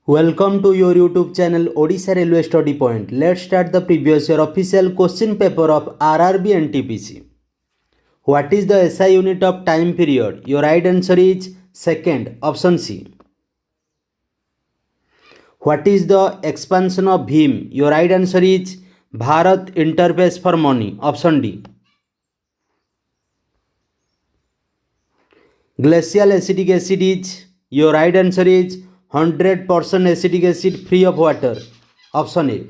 Welcome to your YouTube channel Odisha Railway Study Point. Let's start the previous year official question paper of RRB and TPC. What is the SI unit of time period? Your right answer is second, option C. What is the expansion of Bhim? Your right answer is Bharat Interface for Money, option D. Glacial acetic acid is, your right answer is 100% acetic acid free of water, option A.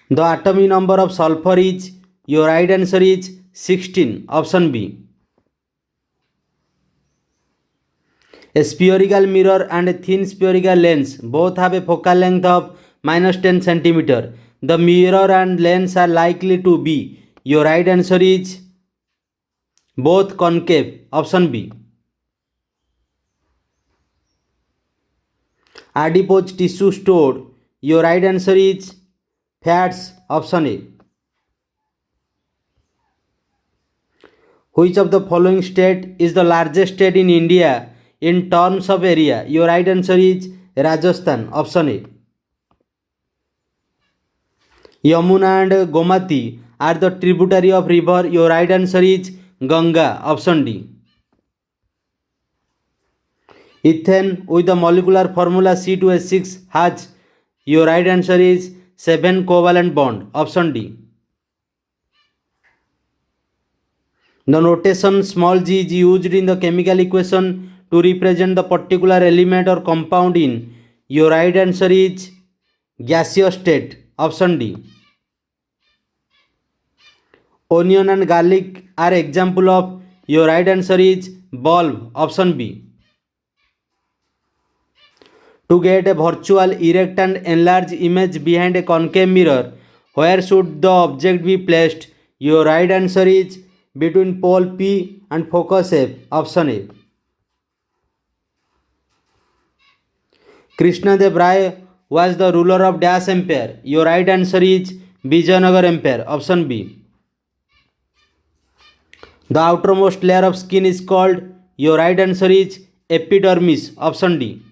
The atomic number of sulfur is, your right answer is 16, option B. A spherical mirror and a thin spherical lens both have a focal length of -10 cm. The mirror and lens are likely to be, your right answer is both concave, option B. Adipose tissue stored, your right answer is fats, option A. Which of the following state is the largest state in India in terms of area? Your right answer is Rajasthan, option A. Yamuna and Gomati are the tributary of river. Your right answer is Ganga, option D. Ethane with the molecular formula C2H6 has, your right answer is 7 covalent bond, option D. The notation small g is used in the chemical equation to represent the particular element or compound in, your right answer is gaseous state, option D. Onion and garlic are example of, your right answer is bulb, option B. To get a virtual erect and enlarged image behind a concave mirror, where should the object be placed? Your right answer is between pole P and focus F, option A. Krishnadev Rai was the ruler of Dash Empire. Your right answer is Vijayanagar Empire, option B. The outermost layer of skin is called, your right answer is epidermis, option D.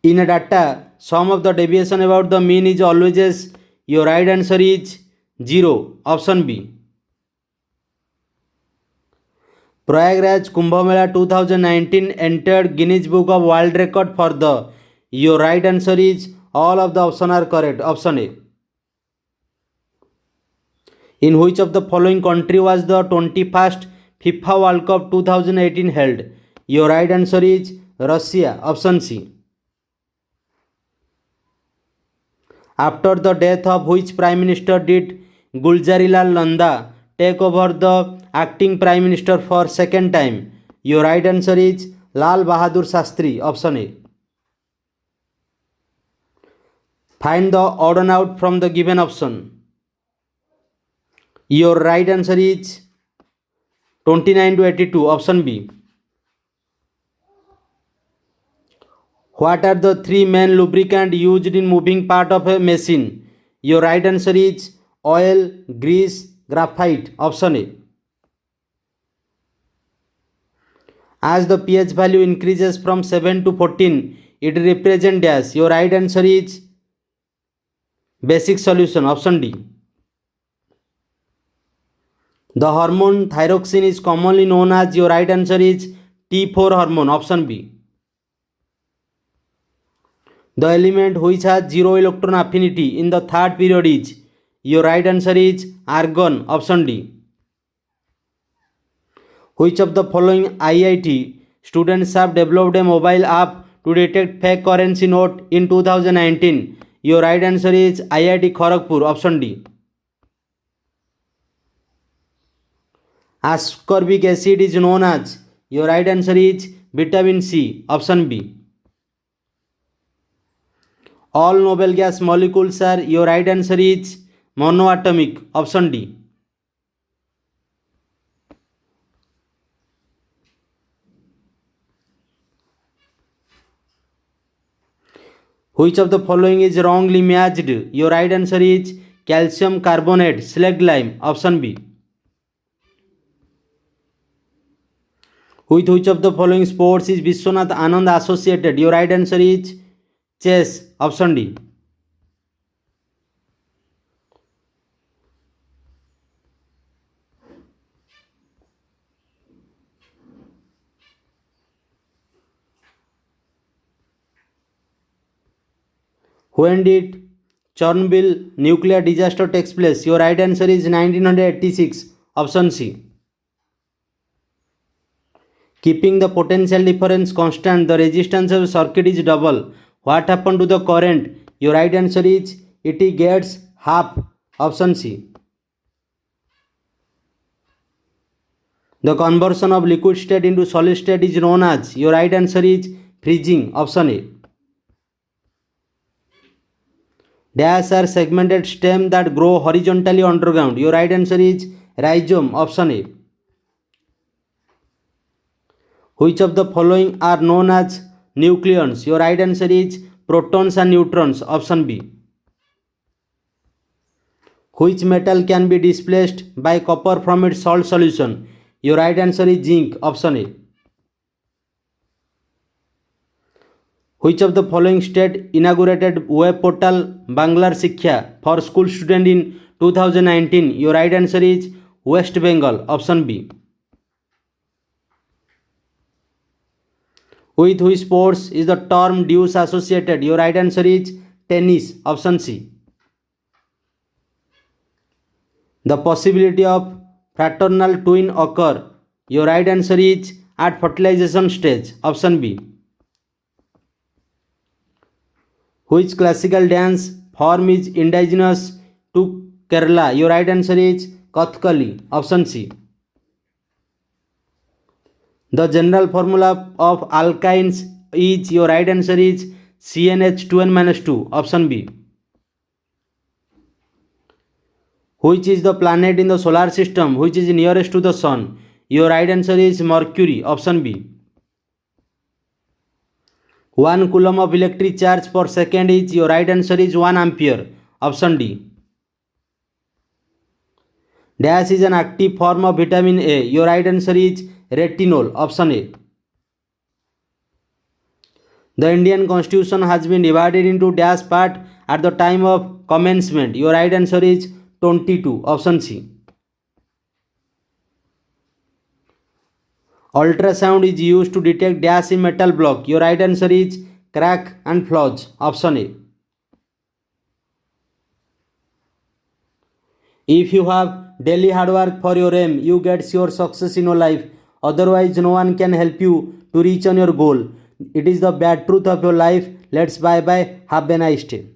In a data, sum of the deviation about the mean is always, your right answer is 0, option B. Prayagraj Kumbh Mela 2019 entered Guinness Book of World Record for the, your right answer is, all of the options are correct, option A. In which of the following country was the 21st FIFA World Cup 2018 held? Your right answer is Russia, option C. After the death of which Prime Minister did Gulzarilal Nanda take over the acting Prime Minister for second time? Your right answer is Lal Bahadur Shastri, option A. Find the odd and out from the given option. Your right answer is 29 to 82, option B. What are the three main lubricants used in moving part of a machine? Your right answer is oil, grease, graphite, option A. As the pH value increases from 7 to 14, it represents dash. Your right answer is basic solution, option D. The hormone thyroxine is commonly known as, your right answer is T4 hormone, option B. The element which has zero electron affinity in the third period is, your right answer is argon, option D. Which of the following IIT students have developed a mobile app to detect fake currency note in 2019? Your right answer is IIT Kharagpur, option D. Ascorbic acid is known as, your right answer is vitamin C, option B. All noble gas molecules are, your right answer is monoatomic, option D. Which of the following is wrongly matched? Your right answer is calcium carbonate, slag lime, option B. With which of the following sports is Vishwanath Anand associated? Your right answer is chess. Option D. When did Chernobyl nuclear disaster takes place? Your right answer is 1986. Option C. Keeping the potential difference constant, the resistance of circuit is double. What happened to the current? Your right answer is it gets half. Option C. The conversion of liquid state into solid state is known as. Your right answer is freezing. Option A. Dash are segmented stem that grow horizontally underground. Your right answer is rhizome. Option A. Which of the following are known as nucleons? Your right answer is protons and neutrons. Option B. Which metal can be displaced by copper from its salt solution? Your right answer is zinc. Option A. Which of the following state inaugurated web portal Banglar Shiksha for school student in 2019? Your right answer is West Bengal. Option B. With which sports is the term deuce associated? Your right answer is tennis. Option C. The possibility of fraternal twin occur. Your right answer is at fertilization stage. Option B. Which classical dance form is indigenous to Kerala? Your right answer is Kathakali. Option C. The general formula of alkynes is. Your right answer is CnH2n-2. Option B. Which is the planet in the solar system which is nearest to the sun? Your right answer is Mercury. Option B. 1 coulomb of electric charge per second is. Your right answer is 1 ampere. Option D. Dash is an active form of vitamin A. Your right answer is retinol. Option A. The Indian Constitution has been divided into dash part at the time of commencement. Your right answer is 22. Option C. Ultrasound is used to detect dash in metal block. Your right answer is crack and flaws. Option A. If you have daily hard work for your aim, you get your success in your life. Otherwise, no one can help you to reach on your goal. It is the bad truth of your life. Let's bye bye. Have a nice day.